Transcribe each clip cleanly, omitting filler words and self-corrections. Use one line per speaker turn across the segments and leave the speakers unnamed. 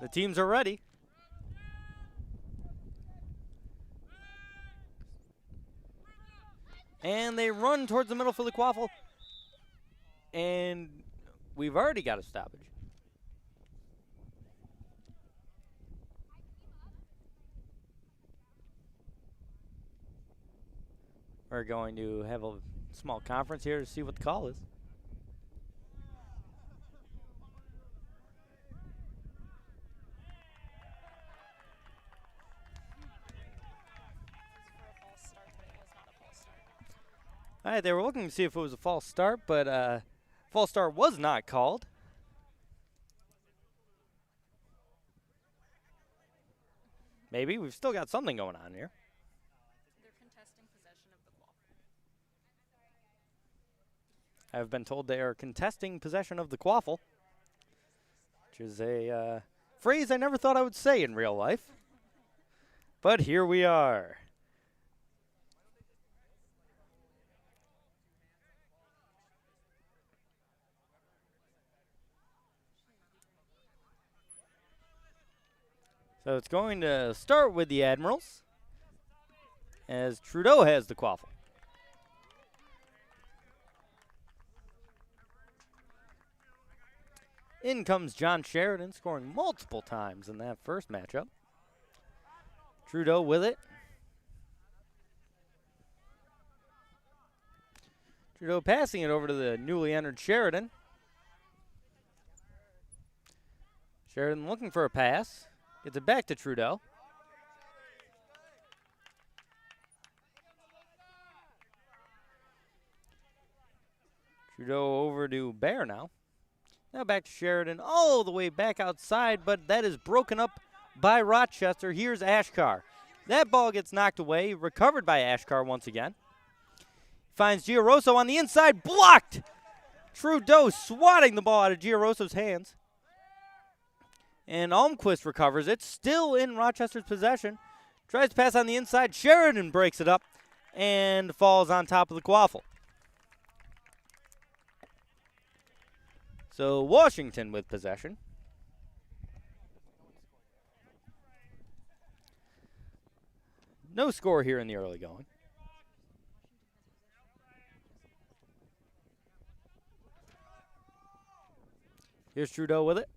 The teams are ready. And they run towards the middle for the quaffle. And we've already got a stoppage. We're going to have a small conference here to see what the call is. All right, they were looking to see if it was a false start, but false start was not called. Maybe. We've still got something going on here.
They're contesting possession of the quaffle.
I've been told they are contesting possession of the quaffle, which is a phrase I never thought I would say in real life. But here we are. So it's going to start with the Admirals, as Trudeau has the quaffle. In comes John Sheridan, scoring multiple times in that first matchup. Trudeau with it. Trudeau passing it over to the newly entered Sheridan. Sheridan looking for a pass. Gets it back to Trudeau. Trudeau over to Bear now. Now back to Sheridan, all the way back outside, but that is broken up by Rochester. Here's Ashkar. That ball gets knocked away, recovered by Ashkar once again. Finds Giaroso on the inside, blocked! Trudeau swatting the ball out of Giaroso's hands. And Almquist recovers it, still in Rochester's possession. Tries to pass on the inside. Sheridan breaks it up and falls on top of the quaffle. So Washington with possession. No score here in the early going. Here's Trudeau with it.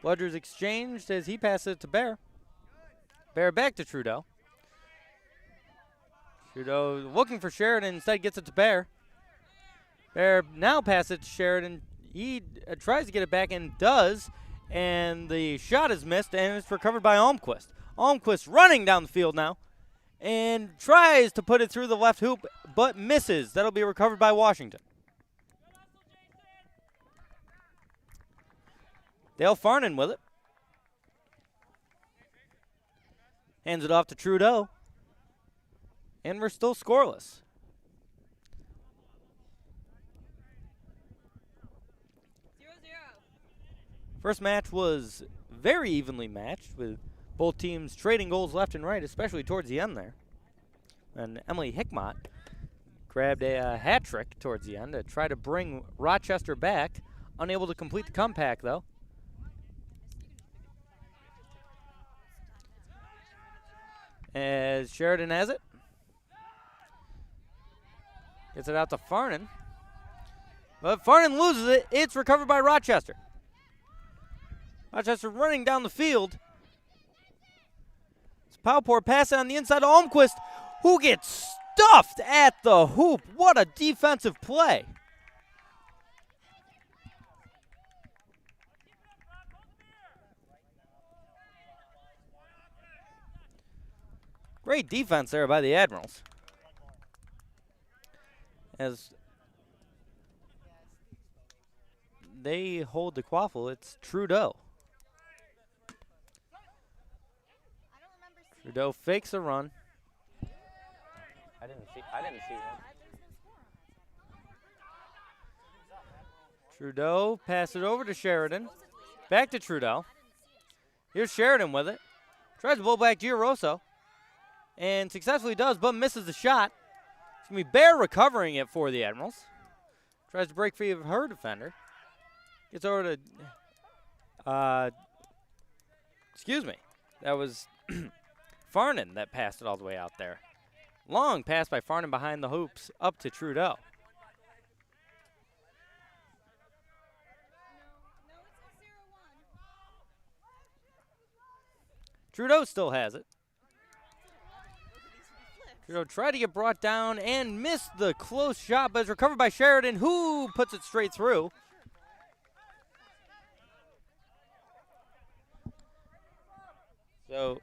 Bludger's exchanged as he passes it to Bear. Bear back to Trudeau. Trudeau looking for Sheridan, instead gets it to Bear. Bear now passes it to Sheridan. He tries to get it back and does, and the shot is missed, and it's recovered by Almquist. Almquist running down the field now and tries to put it through the left hoop, but misses. That'll be recovered by Washington. Dale Farnan with it. Hands it off to Trudeau. And we're still scoreless. First match was very evenly matched, with both teams trading goals left and right, especially towards the end there. And Emily Hickmott grabbed a hat trick towards the end to try to bring Rochester back. Unable to complete the comeback, though. As Sheridan has it. Gets it out to Farnan. But Farnan loses it. It's recovered by Rochester. Rochester running down the field. It's Powpour passing on the inside to Almquist, who gets stuffed at the hoop. What a defensive play. Great defense there by the Admirals. As they hold the quaffle, it's Trudeau. Trudeau fakes a run. I didn't see that. Trudeau passes it over to Sheridan. Back to Trudeau. Here's Sheridan with it. Tries to blow back Giaroso. And successfully does, but misses the shot. It's going to be Bear recovering it for the Admirals. Tries to break free of her defender. Gets over to, excuse me. That was Farnan that passed it all the way out there. Long pass by Farnan behind the hoops up to Trudeau. Trudeau still has it. Trudeau tried to get brought down and missed the close shot, but it's recovered by Sheridan, who puts it straight through. So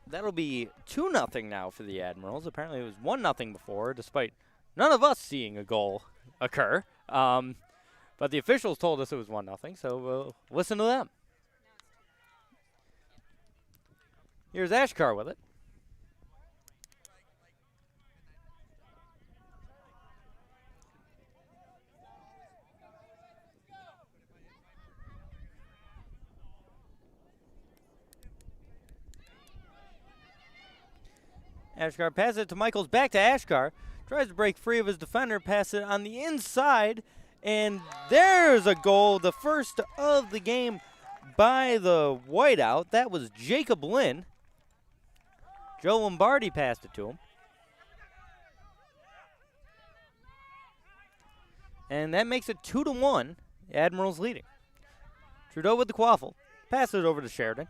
that'll be 2-0 now for the Admirals. Apparently it was 1-0 before, despite none of us seeing a goal occur. But the officials told us it was 1-0, so we'll listen to them. Here's Ashkar with it. Ashkar passes it to Michaels, back to Ashkar. Tries to break free of his defender, pass it on the inside, and there's a goal, the first of the game by the whiteout. That was Jacob Lynn. Joe Lombardi passed it to him. And that makes it 2-1. Admirals leading. Trudeau with the quaffle. Passes it over to Sheridan.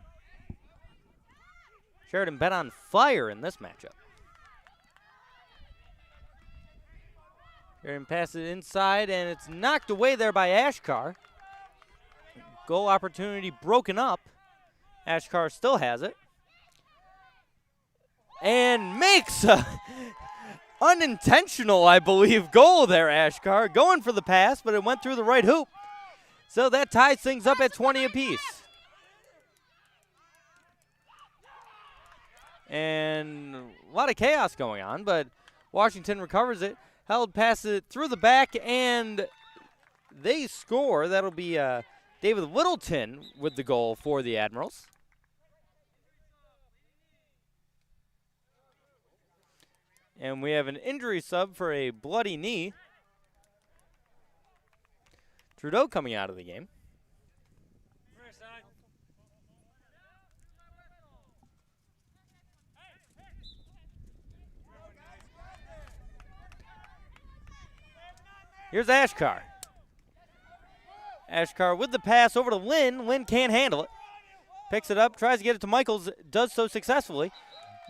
Sheridan been on fire in this matchup. Sheridan passes it inside, and it's knocked away there by Ashkar. Goal opportunity broken up. Ashkar still has it. And makes a unintentional, I believe, goal there, Ashkar. Going for the pass, but it went through the right hoop. So that ties things up at 20 apiece. And a lot of chaos going on, but Washington recovers it. Held passes it through the back, and they score. That'll be David Littleton with the goal for the Admirals. And we have an injury sub for a bloody knee. Trudeau coming out of the game. Here's Ashkar. Ashkar with the pass over to Lynn. Lynn can't handle it. Picks it up, tries to get it to Michaels, does so successfully.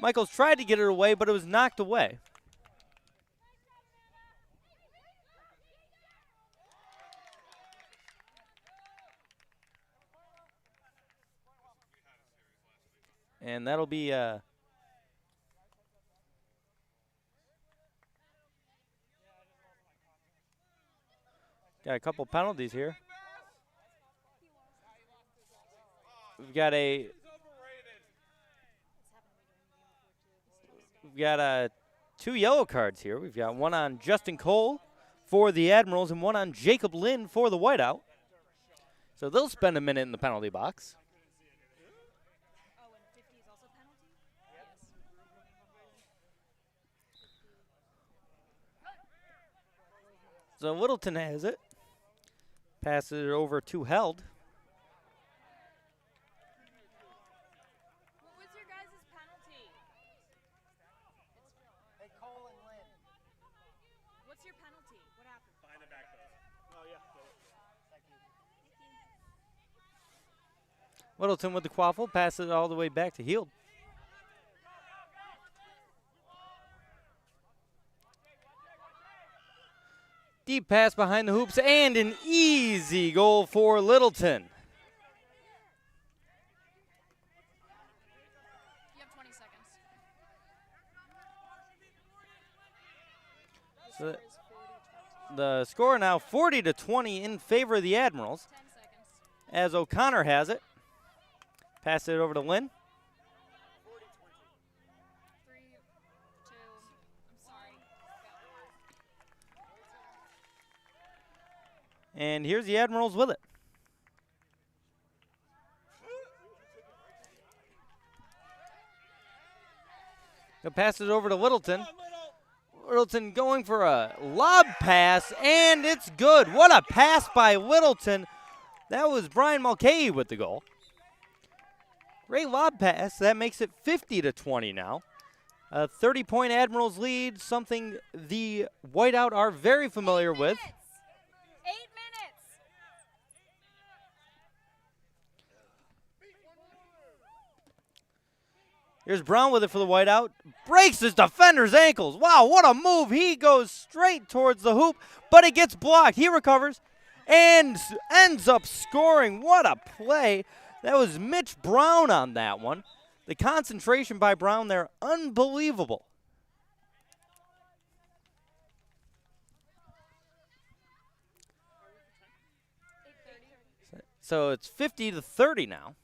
Michaels tried to get it away, but it was knocked away. And that'll be got a couple penalties here. We've got 2 yellow cards here. We've got one on Justin Cole for the Admirals and one on Jacob Lynn for the whiteout. So they'll spend a minute in the penalty box. So Littleton has it. Passes it over to Held.
What was your guys' penalty?
Hey, Cole and Lynn.
What's your penalty? What happened?
Behind the back post. Oh, yeah. Thank you.
Littleton with the quaffle. Passes it all the way back to Heald. Deep pass behind the hoops, and an easy goal for Littleton.
You have 20 seconds.
So the score now 40-20 in favor of the Admirals.
10 seconds.
As O'Connor has it. Pass it over to Lynn.
3, 2, I'm sorry.
And here's the Admirals with it. He'll pass it over to Littleton. Littleton going for a lob pass, and it's good. What a pass by Littleton. That was Brian Mulcahy with the goal. Great lob pass. That makes it 50-20 now. A 30-point Admirals lead, something the Whiteout are very familiar with.
8 minutes.
Here's Brown with it for the Whiteout. Breaks his defender's ankles. Wow, what a move. He goes straight towards the hoop, but it gets blocked. He recovers and ends up scoring. What a play. That was Mitch Brown on that one. The concentration by Brown there, unbelievable. So it's 50-30 now.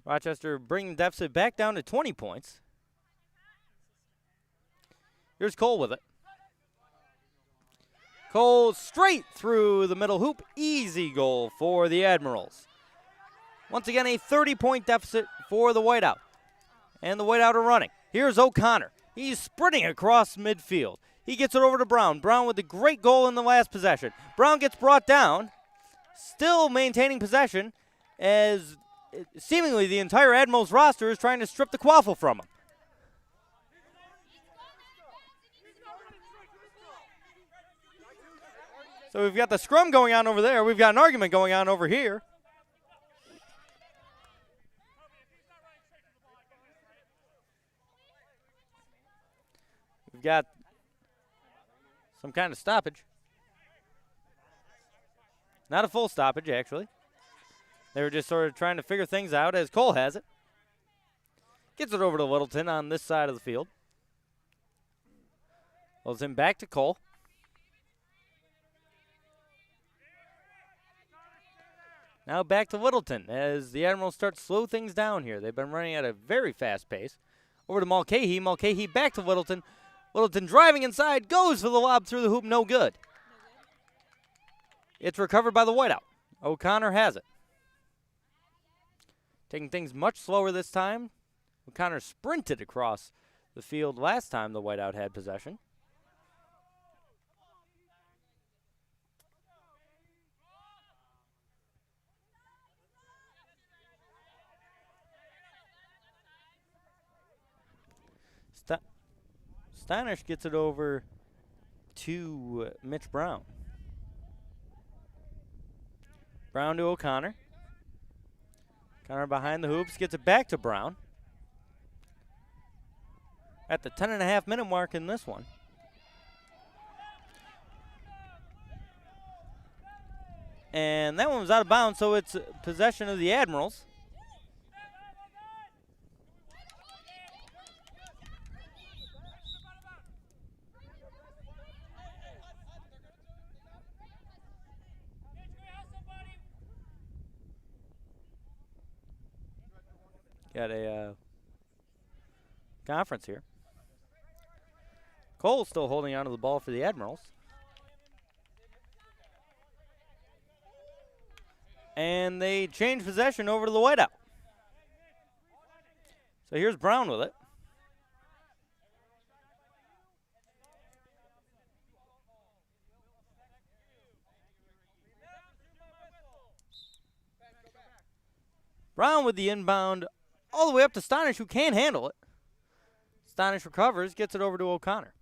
Rochester bringing deficit back down to 20 points. Here's Cole with it. Cole straight through the middle hoop. Easy goal for the Admirals. Once again, a 30-point deficit for the Whiteout. And the Whiteout are running. Here's O'Connor. He's sprinting across midfield. He gets it over to Brown. Brown with a great goal in the last possession. Brown gets brought down, still maintaining possession, as seemingly the entire Admirals roster is trying to strip the quaffle from him. So we've got the scrum going on over there. We've got an argument going on over here. We've got some kind of stoppage. Not a full stoppage, actually. They were just sort of trying to figure things out as Cole has it. Gets it over to Littleton on this side of the field. Littleton back to Cole. Now back to Littleton as the Admirals start to slow things down here. They've been running at a very fast pace. Over to Mulcahy. Mulcahy back to Littleton. Littleton driving inside, goes for the lob through the hoop, no good. It's recovered by the Whiteout. O'Connor has it. Taking things much slower this time. O'Connor sprinted across the field last time the Whiteout had possession. Steinish gets it over to Mitch Brown. Brown to O'Connor. O'Connor behind the hoops, gets it back to Brown. At the 10.5-minute mark in this one. And that one was out of bounds, so it's possession of the Admirals. Got a conference here. Cole still holding onto the ball for the Admirals. And they change possession over to the Whiteout. So here's Brown with it. Brown with the inbound all the way up to Steinish, who can't handle it. Steinish recovers, gets it over to O'Connor.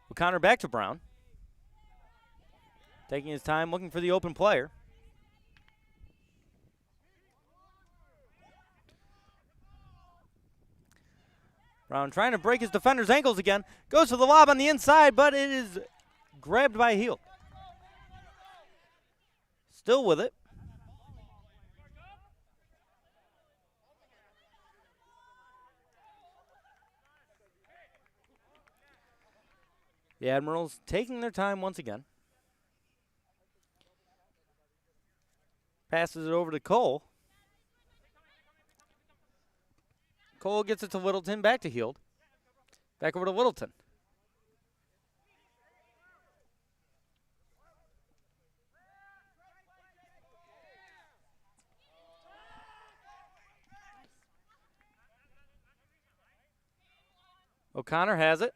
O'Connor back to Brown. Taking his time, looking for the open player. Brown trying to break his defender's ankles again. Goes for the lob on the inside, but it is grabbed by heel. Still with it. The Admirals taking their time once again. Passes it over to Cole. Cole gets it to Littleton, back to Heald. Back over to Littleton. O'Connor has it.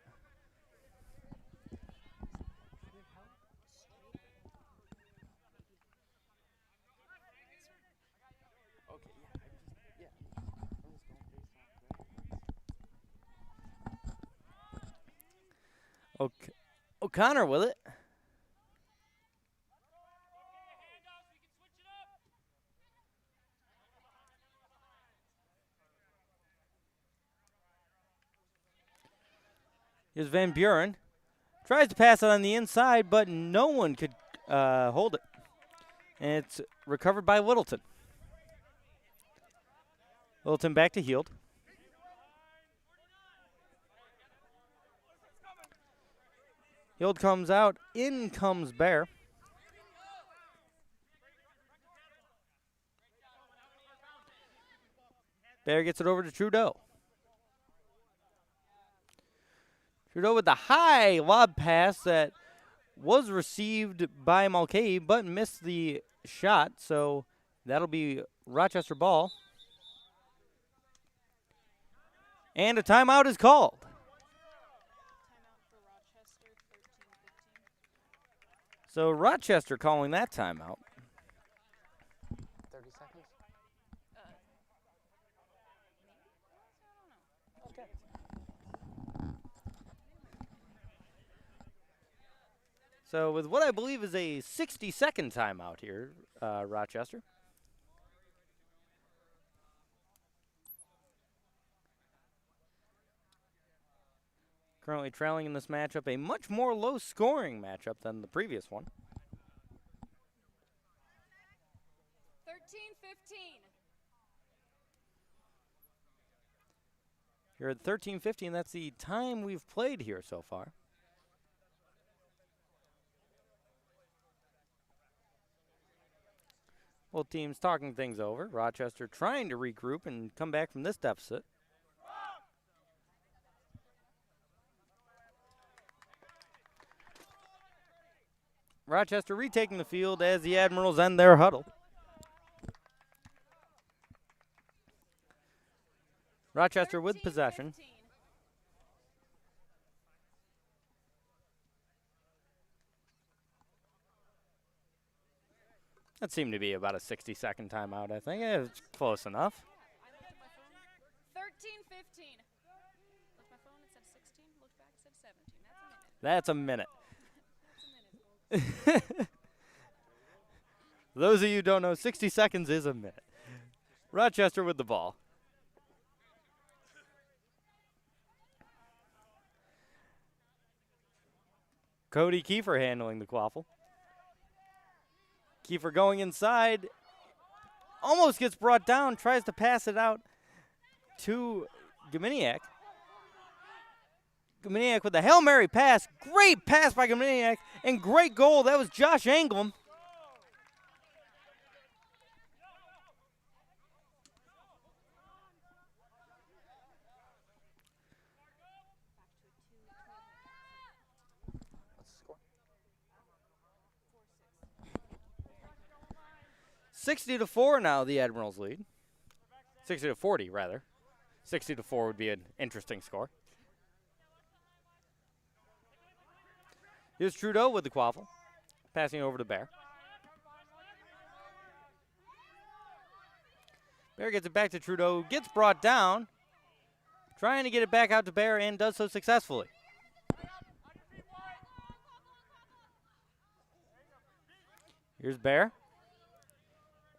O'Connor with it. Here's Van Buren. Tries to pass it on the inside, but no one could hold it. And it's recovered by Littleton. Littleton back to Heald. Heald comes out. In comes Bear. Bear gets it over to Trudeau. Trudeau with the high lob pass that was received by Mulcahy, but missed the shot. So that'll be Rochester ball. And a timeout is called. So Rochester calling that timeout.
30 seconds?
Okay.
So with what I believe is a 60-second timeout here, Rochester. Currently trailing in this matchup, a much more low-scoring matchup than the previous one.
13-15.
You're at 13-15. That's the time we've played here so far. Both teams talking things over. Rochester trying to regroup and come back from this deficit. Rochester retaking the field as the Admirals end their huddle. Rochester with possession.
13-15.
That seemed to be about a 60-second timeout, I think. Yeah, it's close enough.
13-15. Looked my phone, it said 16. Looked back, it said 17. That's a minute.
That's a minute. For those of you who don't know, 60 seconds is a minute. Rochester with the ball. Cody Kiefer handling the quaffle. Kiefer going inside. Almost gets brought down. Tries to pass it out to Gminiak. Gminiak with the Hail Mary pass. Great pass by Gminiak. And great goal. That was Josh Anglem.
What's the score?
60-4 now, the Admirals lead. 60-40, rather. 60-4 would be an interesting score. Here's Trudeau with the quaffle. Passing over to Bear. Bear gets it back to Trudeau. Gets brought down. Trying to get it back out to Bear and does so successfully. Here's Bear.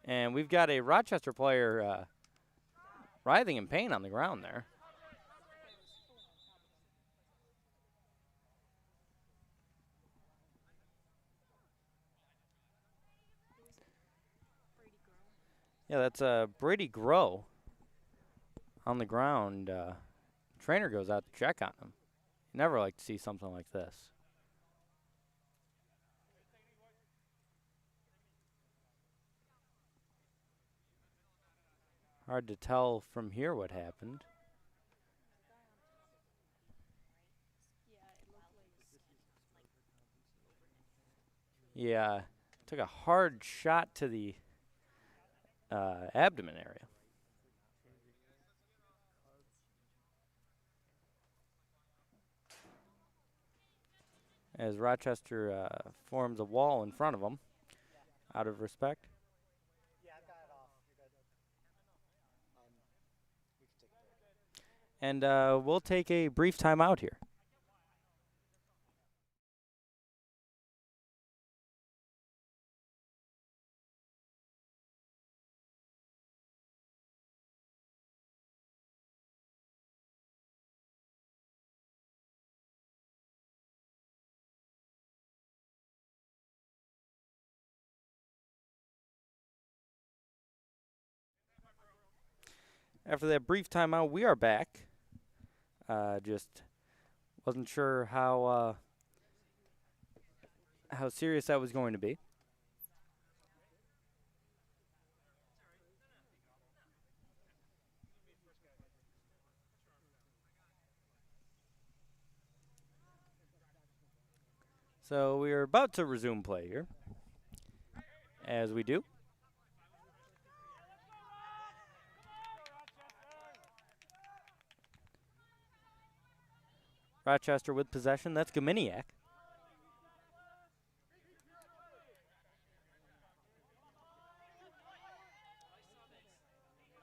And we've got a Rochester player writhing in pain on the ground there. Yeah, that's Brady Grow on the ground. Trainer goes out to check on him. You never like to see something like this. Hard to tell from here what happened. Yeah, took a hard shot to the abdomen area. as Rochester forms a wall in front of them out of respect.
Yeah, I've got it off. You're good. We can take a break.
And we'll take a brief timeout here. After that brief timeout, we are back. Just wasn't sure how serious that was going to be. So we are about to resume play here, as we do. Rochester with possession. That's Gominiak.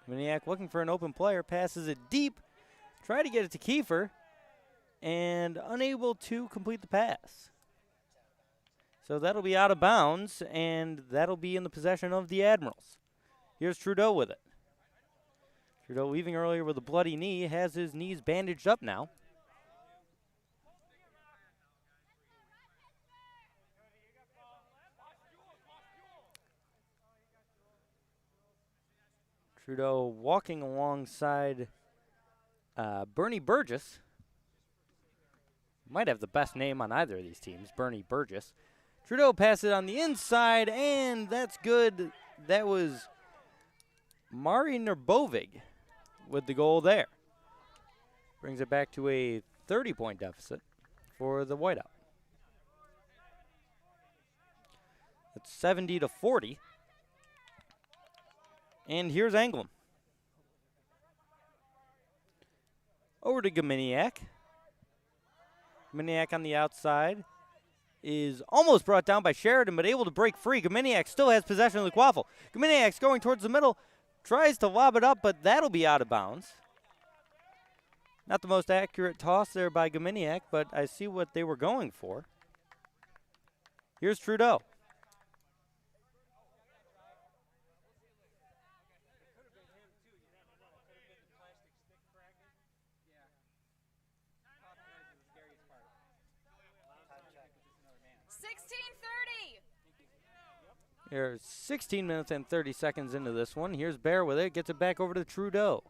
Gominiak looking for an open player. Passes it deep. Try to get it to Kiefer. And unable to complete the pass. So that'll be out of bounds. And that'll be in the possession of the Admirals. Here's Trudeau with it. Trudeau leaving earlier with a bloody knee. Has his knees bandaged up now. Trudeau walking alongside Bernie Burgess. Might have the best name on either of these teams, Bernie Burgess. Trudeau passes it on the inside, and that's good. That was Mari Nerbovig with the goal there. Brings it back to a 30-point deficit for the Whiteout. It's 70-40. And here's Anglem. Over to Gominiak. Gominiak on the outside is almost brought down by Sheridan, but able to break free. Gominiak still has possession of the quaffle. Gominiak's going towards the middle, tries to lob it up, but that'll be out of bounds. Not the most accurate toss there by Gominiak, but I see what they were going for. Here's Trudeau. Here's 16 minutes and 30 seconds into this one. Here's Bear with it. Gets it back over to Trudeau.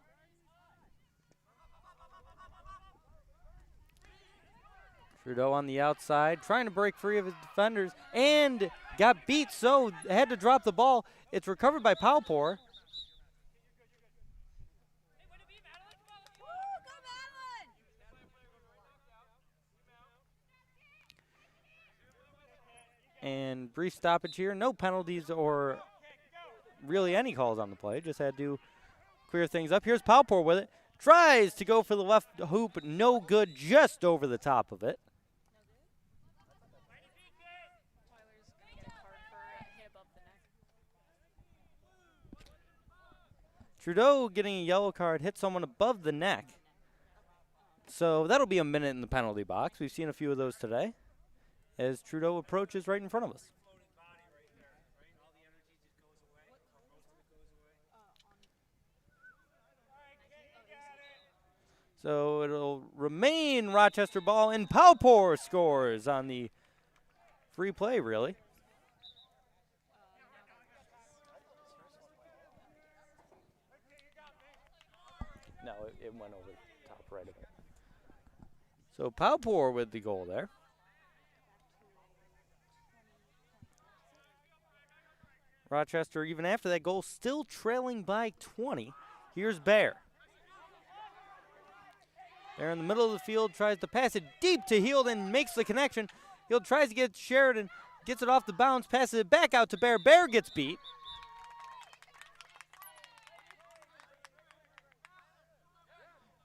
Trudeau on the outside, trying to break free of his defenders, and got beat, so had to drop the ball. It's recovered by Palpor. And brief stoppage here. No penalties or really any calls on the play. Just had to clear things up. Here's Palpor with it. Tries to go for the left hoop. No good. Just over the top of it. Trudeau getting a yellow card. Hit someone above the neck. So that'll be a minute in the penalty box. We've seen a few of those today, as Trudeau approaches right in front of us. So it'll remain Rochester ball, and Palpor scores on the free play, really. No, it went over the top right of it. So Palpor with the goal there. Rochester, even after that goal, still trailing by 20. Here's Bear. Bear in the middle of the field, tries to pass it deep to Heald and makes the connection. Heald tries to get Sheridan, gets it off the bounce, passes it back out to Bear. Bear gets beat.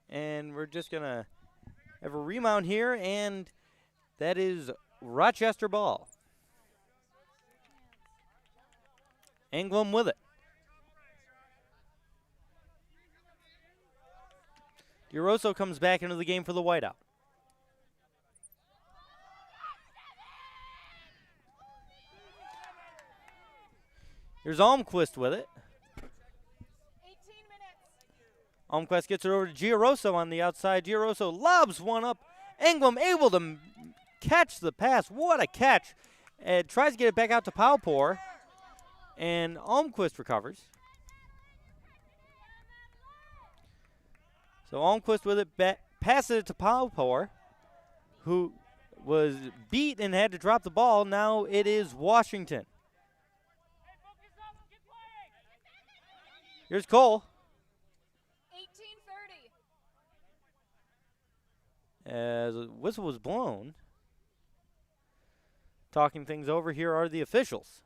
And we're just going to have a remount here, and that is Rochester ball. England with it. DeRosso comes back into the game for the whiteout. Here's Almquist with it.
18 minutes.
Almquist gets it over to Giaroso on the outside. Giaroso lobs one up. England able to catch the pass. What a catch. And tries to get it back out to Paupor. And Almquist recovers. So Almquist with it, passes it to Paupor, who was beat and had to drop the ball. Now it is Washington. Here's Cole.
18:30.
As a whistle was blown. Talking things over, here are the officials.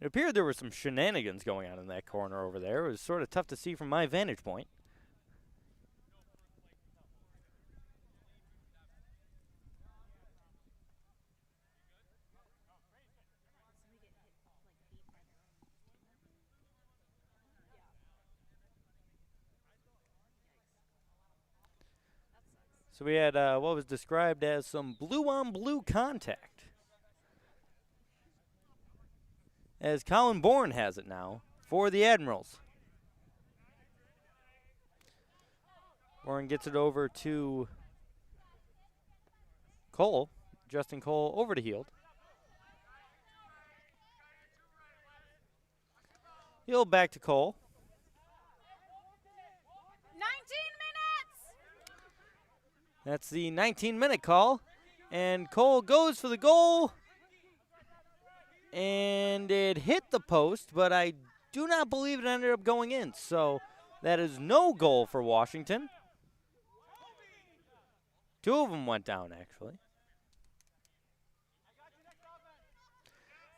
It appeared there were some shenanigans going on in that corner over there. It was sort of tough to see from my vantage point. So we had what was described as some blue-on-blue contact. As Colin Bourne has it now for the Admirals. Bourne gets it over to Cole. Justin Cole over to Heald. Heald back to Cole.
19 minutes.
That's the 19-minute call. And Cole goes for the goal. And it hit the post, but I do not believe it ended up going in. So that is no goal for Washington. Two of them went down, actually.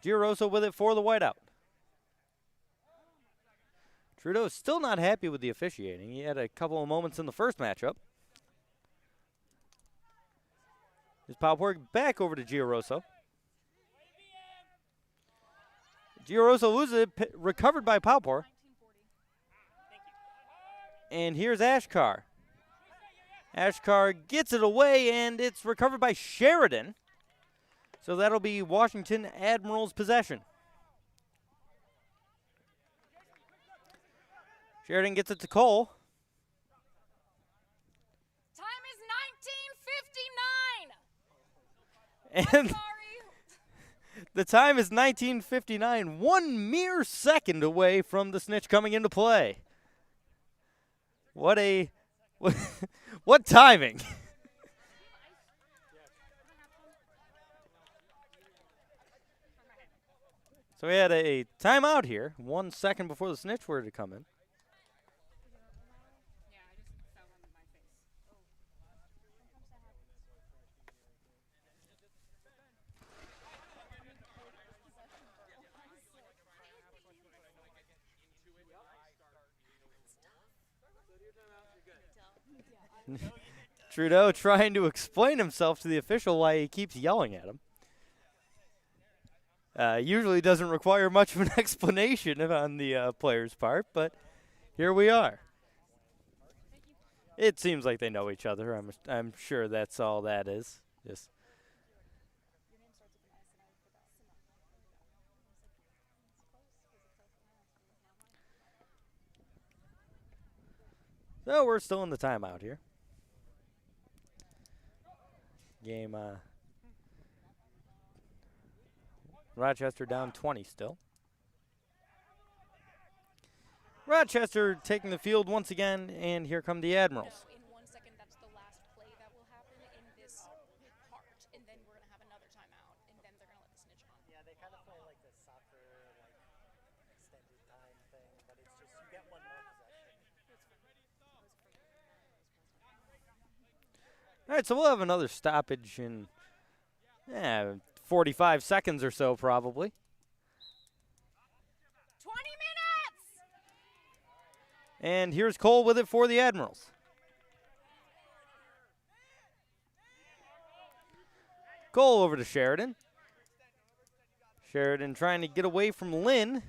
Giaroso with it for the whiteout. Trudeau is still not happy with the officiating. He had a couple of moments in the first matchup. His pop work back over to Giaroso. Giaroso loses it, recovered by Paupor. And here's Ashkar. Ashkar gets it away, and it's recovered by Sheridan. So that'll be Washington Admirals' possession. Sheridan gets it to Cole.
Time is 19:59.
And
Sorry.
the time is 19:59, 1 mere second away from the snitch coming into play. What what timing. So we had a timeout here, 1 second before the snitch were to come in.
Yeah, I just fell on my face.
Trudeau trying to explain himself to the official why he keeps yelling at him. Usually doesn't require much of an explanation on the player's part, but here we are. It seems like they know each other. I'm sure that's all that is. Just so we're still in the timeout here. Game Rochester down 20 still. Rochester taking the field once again, and here come the Admirals.
In 1 second, that's the last play that will happen in this part, and then we're gonna have another timeout, and then they're gonna let the snitch on.
Yeah, they kind of play like the soccer, like extended time thing, but it's just you get one more possession.
All right, so we'll have another stoppage in 45 seconds or so, probably.
20 minutes.
And here's Cole with it for the Admirals. Goal over to Sheridan. Sheridan trying to get away from Lynn.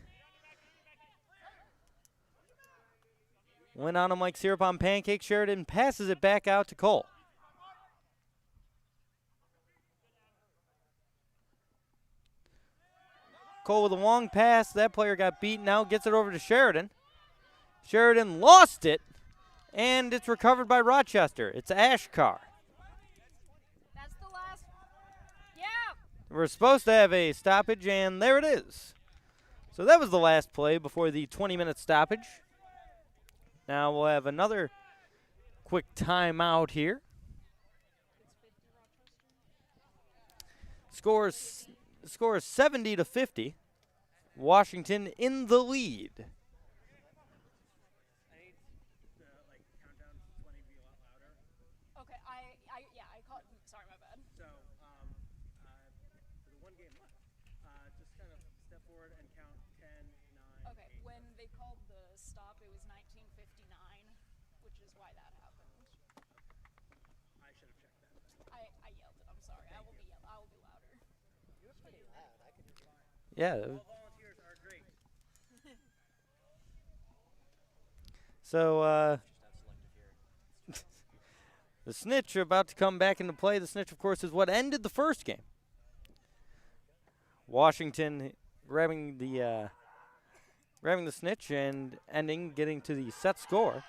Went on him like syrup on pancakes. Sheridan passes it back out to Cole. Cole with a long pass. That player got beaten out. Gets it over to Sheridan. Sheridan lost it, and it's recovered by Rochester. It's Ashkar.
That's the last. Yeah.
We're supposed to have a stoppage, and there it is. So that was the last play before the 20-minute stoppage. Now we'll have another quick timeout here. Score is 70-50. Washington in the lead.
Okay, yeah, I caught. Sorry, my bad.
So, for the one game left, just kind of step forward and count 10, 9.
Okay, when they called the stop, it was 1959, which is why that happened.
I should have checked that.
I yelled it. I'm sorry. I will be louder.
You're pretty loud. I can hear you.
Yeah.
All volunteers are great.
So, the snitch are about to come back into play. The snitch, of course, is what ended the first game. Washington grabbing the snitch and getting to the set score.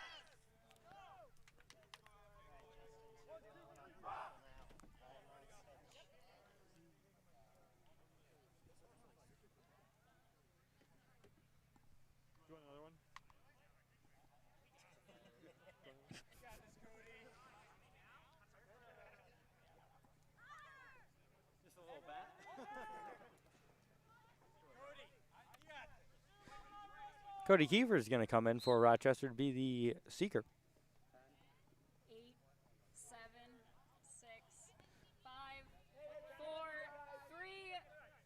Cody Kiefer is going to come in for Rochester to be the seeker.
8, 7, 6, 5, 4, 3,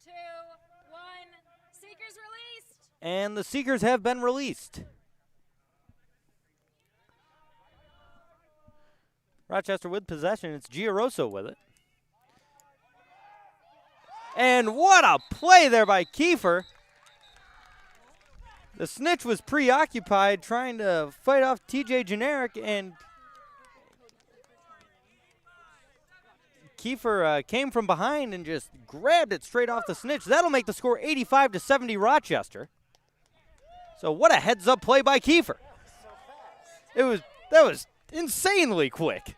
2, 1. Seekers released.
And the seekers have been released. Rochester with possession. It's Giaroso with it. And what a play there by Kiefer. The snitch was preoccupied trying to fight off TJ Generic, and Kiefer came from behind and just grabbed it straight off the snitch. That'll make the score 85-70 Rochester. So what a heads-up play by Kiefer. That was insanely quick.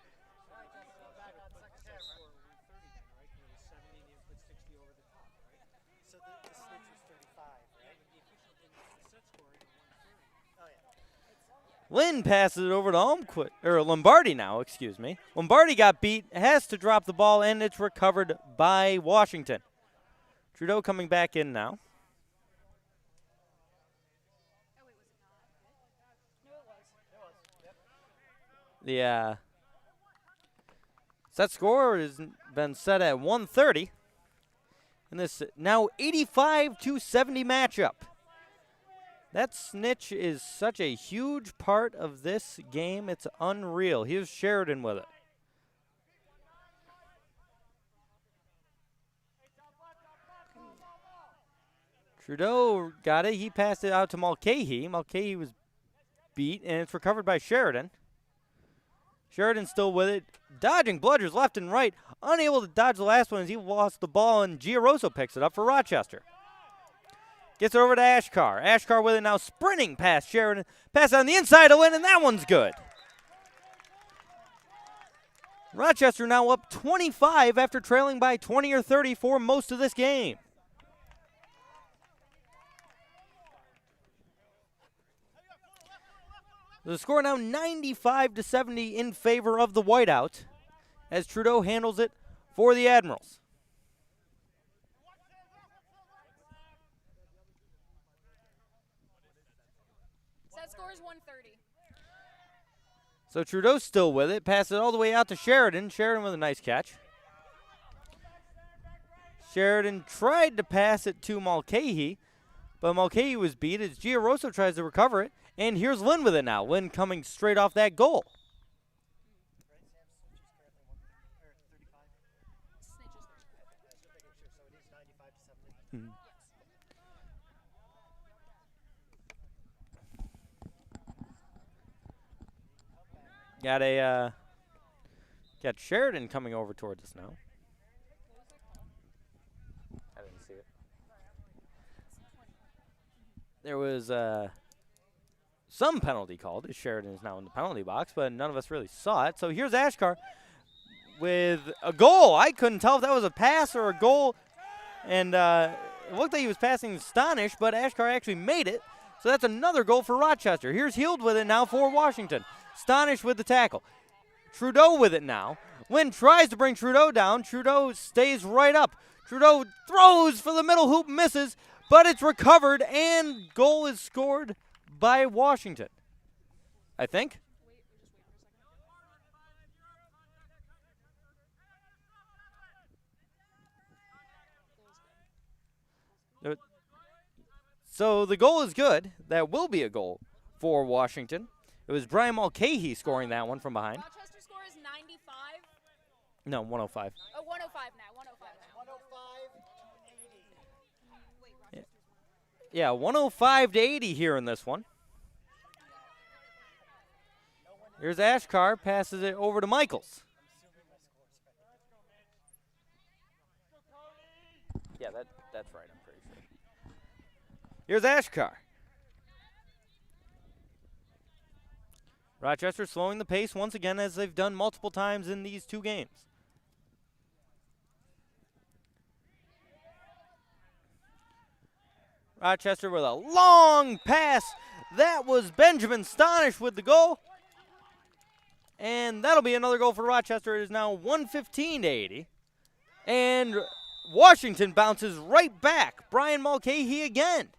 Lynn passes it over to Lombardi now, excuse me. Lombardi got beat, has to drop the ball, and it's recovered by Washington. Trudeau coming back in now. The set score has been set at 130 in this now 85-70 matchup. That snitch is such a huge part of this game. It's unreal. Here's Sheridan with it. Trudeau got it. He passed it out to Mulcahy. Mulcahy was beat, and it's recovered by Sheridan. Sheridan still with it. Dodging bludgers left and right. Unable to dodge the last one as he lost the ball, and Giaroso picks it up for Rochester. Gets it over to Ashkar. Ashkar with it now, sprinting past Sheridan. Pass on the inside to Lynn, and that one's good. Rochester now up 25 after trailing by 20 or 30 for most of this game. The score now 95-70 in favor of the Whiteout as Trudeau handles it for the Admirals.
Set score is 130.
So Trudeau's still with it. Passes it all the way out to Sheridan. Sheridan with a nice catch. Sheridan tried to pass it to Mulcahy, but Mulcahy was beat as Giaroso tries to recover it. And here's Lynn with it now. Lynn coming straight off that goal. Got Sheridan coming over towards us now. I didn't see it. There was some penalty called, as Sheridan is now in the penalty box, but none of us really saw it. So here's Ashkar with a goal. I couldn't tell if that was a pass or a goal, and it looked like he was passing Stonish, but Ashkar actually made it. So that's another goal for Rochester. Here's Heald with it now for Washington. Stonish with the tackle. Trudeau with it now. Lynn tries to bring Trudeau down. Trudeau stays right up. Trudeau throws for the middle hoop, misses, but it's recovered, and goal is scored by Washington, I think. So the goal is good. That will be a goal for Washington. It was Brian Mulcahy scoring that one from behind.
Rochester score is 95.
No, 105.
Oh, 105 now. 105 now.
105 to 80.
Yeah, 105 to 80 here in this one. Here's Ashkar, passes it over to Michaels. Yeah, that's right, I'm pretty sure. Here's Ashkar. Rochester slowing the pace once again, as they've done multiple times in these two games. Rochester with a long pass. That was Benjamin Stonish with the goal. And that'll be another goal for Rochester. It is now 115 to 80. And Washington bounces right back. Brian Mulcahy again.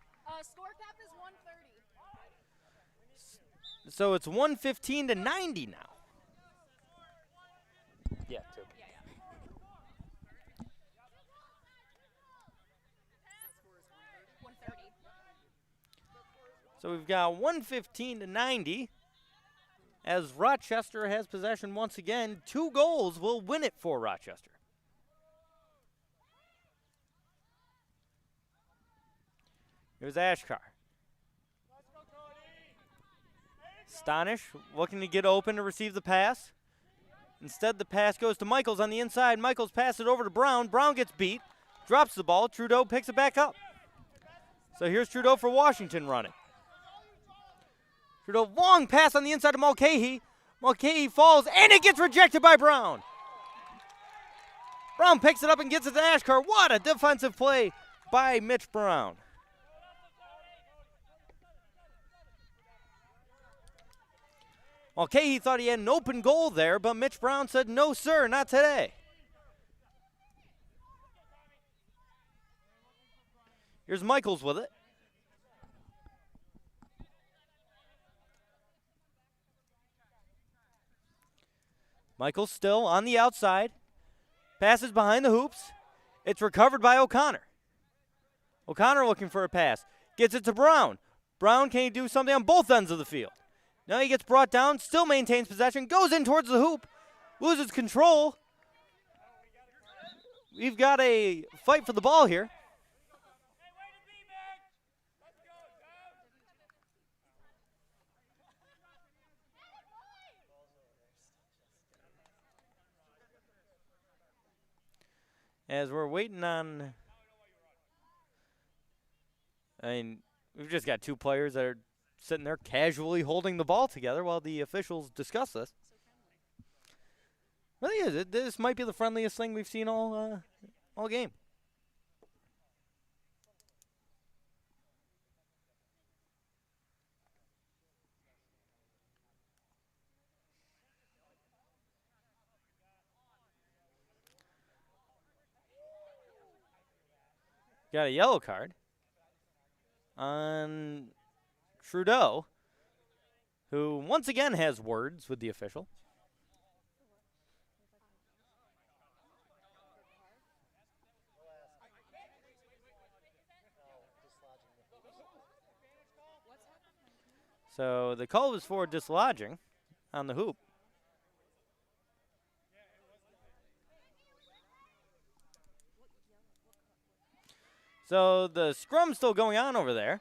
Score cap is 130.
So it's 115 to 90 now. Yeah, two.
130.
So we've got 115 to 90. As Rochester has possession once again, 2 goals will win it for Rochester. Here's Ashkar. Stonish looking to get open to receive the pass. Instead, the pass goes to Michaels on the inside. Michaels passes it over to Brown. Brown gets beat, drops the ball. Trudeau picks it back up. So here's Trudeau for Washington running. Trudeau, long pass on the inside of Mulcahy. Mulcahy falls, and it gets rejected by Brown. Brown picks it up and gets it to Ashkar. What a defensive play by Mitch Brown. Mulcahy thought he had an open goal there, but Mitch Brown said, no, sir, not today. Here's Michaels with it. Michaels still on the outside. Passes behind the hoops. It's recovered by O'Connor. O'Connor looking for a pass. Gets it to Brown. Brown, can he do something on both ends of the field? Now he gets brought down, still maintains possession, goes in towards the hoop, loses control. We've got a fight for the ball here. As we're waiting on, we've just got 2 players that are sitting there casually holding the ball together while the officials discuss this. Really is. This might be the friendliest thing we've seen all game. Got a yellow card on Trudeau, who once again has words with the official. So the call was for dislodging on the hoop. So the scrum's still going on over there.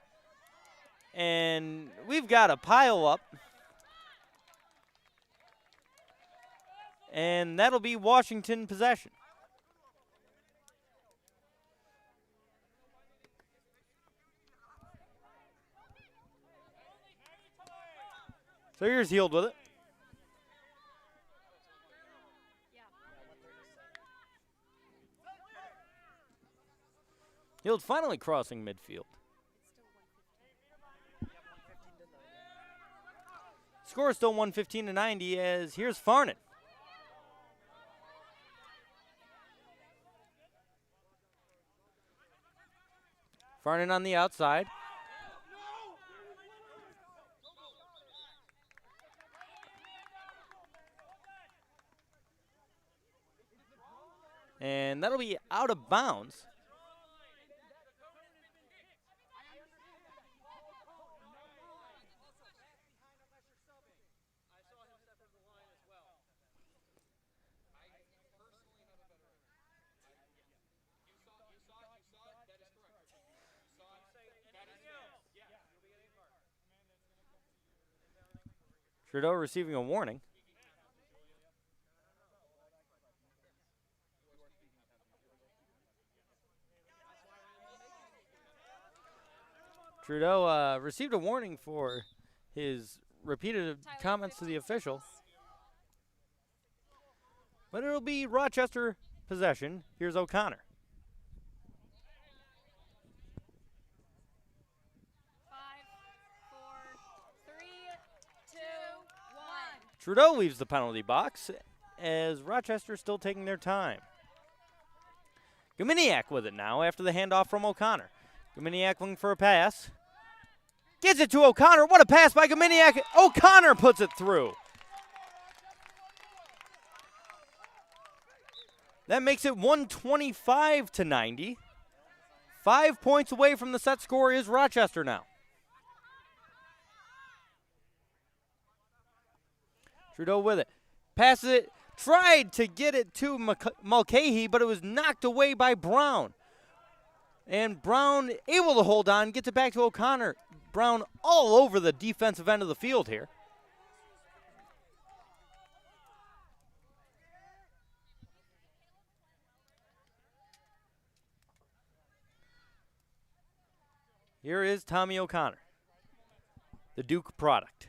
And we've got a pile up. And that'll be Washington possession. So here's Heald with it. Heald finally crossing midfield. Score is still 115-90 as here's Farnan. Farnan on the outside. And that'll be out of bounds. Trudeau receiving a warning. Trudeau received a warning for his repeated comments to the official. But it'll be Rochester possession. Here's O'Connor.
5, 4, 3, 2, 1.
Trudeau leaves the penalty box as Rochester still taking their time. Gominiak with it now after the handoff from O'Connor. Gominiak looking for a pass. Gets it to O'Connor. What a pass by Gominiak. O'Connor puts it through. That makes it 125-90. 5 points away from the set score is Rochester now. Trudeau with it. Passes it. Tried to get it to Mulcahy, but it was knocked away by Brown. And Brown able to hold on, gets it back to O'Connor. Brown all over the defensive end of the field here. Here is Tommy O'Connor, the Duke product.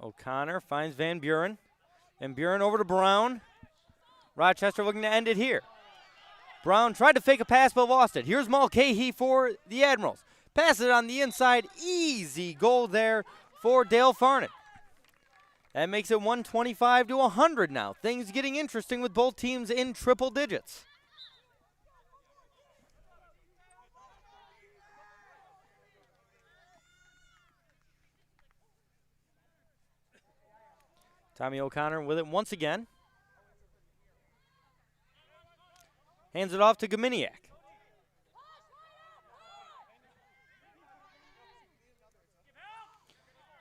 O'Connor finds Van Buren. Van Buren over to Brown. Rochester looking to end it here. Brown tried to fake a pass but lost it. Here's Mulcahy for the Admirals. Pass it on the inside. Easy goal there for Dale Farnan. That makes it 125-100 now. Things getting interesting with both teams in triple digits. Tommy O'Connor with it once again. Hands it off to Gominiak.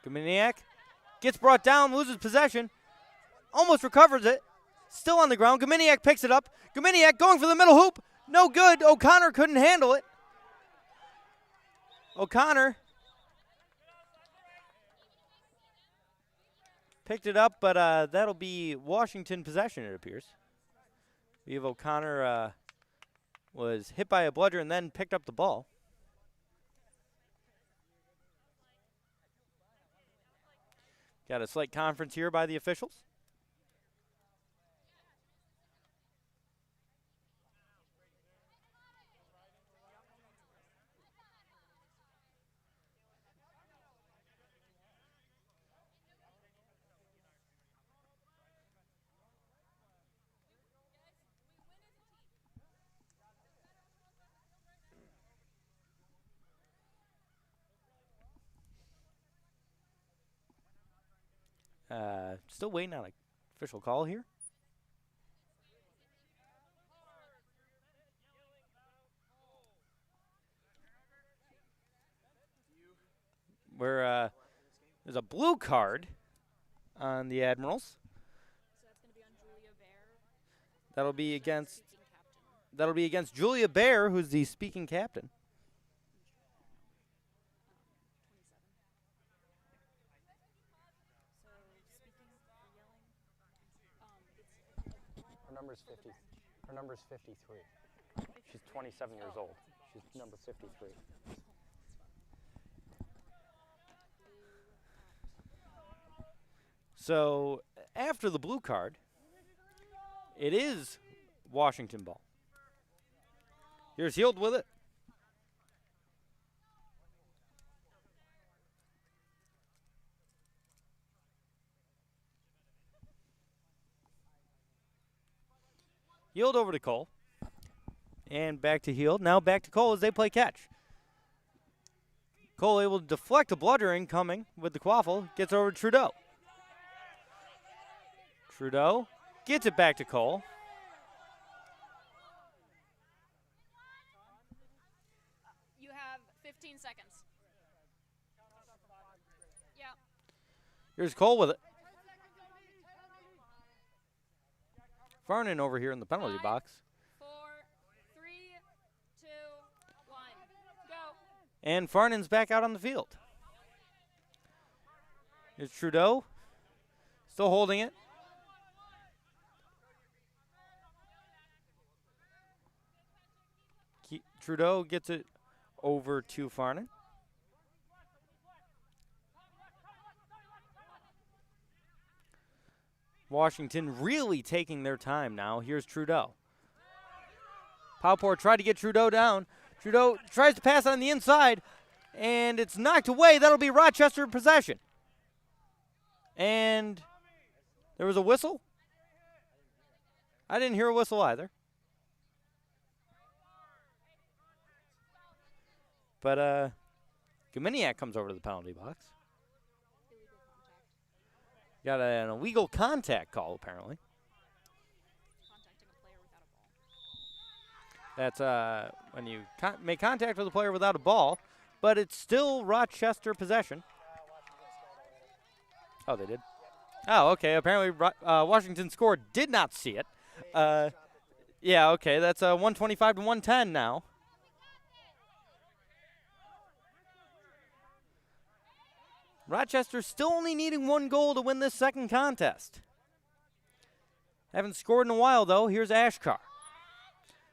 Gominiak gets brought down, loses possession, almost recovers it. Still on the ground. Gominiak picks it up. Gominiak going for the middle hoop. No good. O'Connor couldn't handle it. O'Connor picked it up, but that'll be Washington possession, it appears. We have O'Connor was hit by a bludger and then picked up the ball. Got a slight conference here by the officials. Still waiting on an official call here. Where there's a blue card on the Admirals.
So that's going to be on Julia Bear.
That'll be against
Speaking captain.
that'll be against Julia Bear, who's the speaking captain.
27. So speaking for yelling,
Her number's 50. Her number's 53. She's 27 years old. She's number 53.
So after the blue card, it is Washington ball. Here's Heald with it. Heald over to Cole. And back to Heald. Now back to Cole as they play catch. Cole able to deflect a bludgeoning coming with the quaffle. Gets over to Trudeau. Trudeau gets it back to Cole.
you have 15 seconds. Yeah.
Here's Cole with it. Farnan over here in the penalty
5,
box.
4, 3, 2, 1. Go.
And Farnan's back out on the field. Here's Trudeau. Still holding it. Trudeau gets it over to Farnan. Washington really taking their time now. Here's Trudeau. Powpour tried to get Trudeau down. Trudeau tries to pass on the inside, and it's knocked away. That'll be Rochester in possession. And there was a whistle? I didn't hear a whistle either. But Gominiak comes over to the penalty box. Got an illegal contact call, apparently.
Contacting a player without a ball.
That's when you make contact with a player without a ball, but it's still Rochester possession. Oh, they did? Oh, okay. Apparently Washington scored. Did not see it. Yeah, okay. That's 125 to 110 now. Rochester still only needing one goal to win this second contest. Haven't scored in a while, though. Here's Ashkar,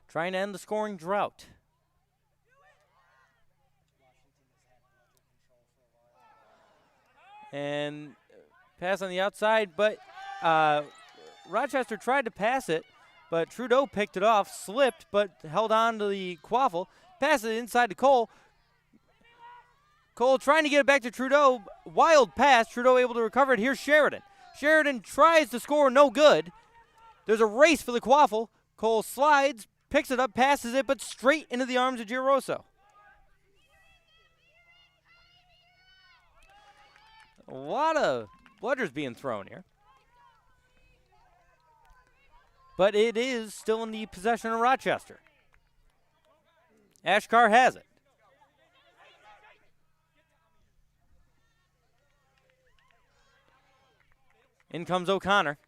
trying to end the scoring drought. And pass on the outside, but Rochester tried to pass it, but Trudeau picked it off, slipped, but held on to the quaffle, passed it inside to Cole. Cole trying to get it back to Trudeau. Wild pass. Trudeau able to recover it. Here's Sheridan. Sheridan tries to score. No good. There's a race for the quaffle. Cole slides, picks it up, passes it, but straight into the arms of Giroso. A lot of bludgers being thrown here. But it is still in the possession of Rochester. Ashkar has it. In comes O'Connor.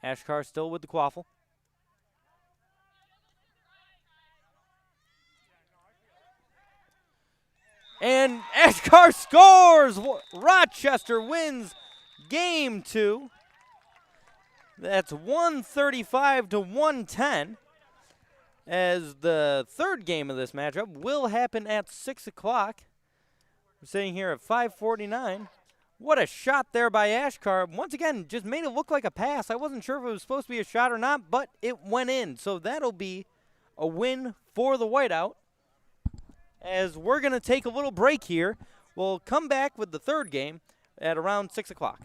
Ashkar still with the quaffle. And Ashkar scores! Rochester wins game 2. That's 135 to 110. As the third game of this matchup will happen at 6 o'clock. We're sitting here at 5:49. What a shot there by Ashkar. Once again, just made it look like a pass. I wasn't sure if it was supposed to be a shot or not, but it went in. So that'll be a win for the Whiteout. As we're going to take a little break here. We'll come back with the third game at around 6 o'clock.